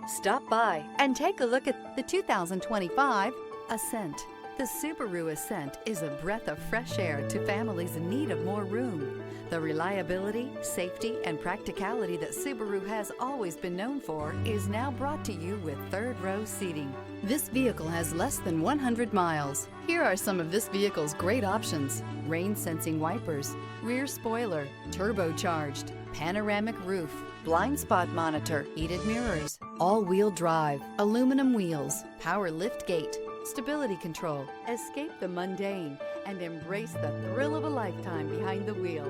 Stop by and take a look at the 2025 Ascent. The Subaru Ascent is a breath of fresh air to families in need of more room. The reliability, safety, and practicality that Subaru has always been known for is now brought to you with third-row seating. This vehicle has less than 100 miles. Here are some of this vehicle's great options: rain-sensing wipers, rear spoiler, turbocharged, panoramic roof, blind spot monitor, heated mirrors, all-wheel drive, aluminum wheels, power lift gate, stability control. Escape the mundane and embrace the thrill of a lifetime behind the wheel.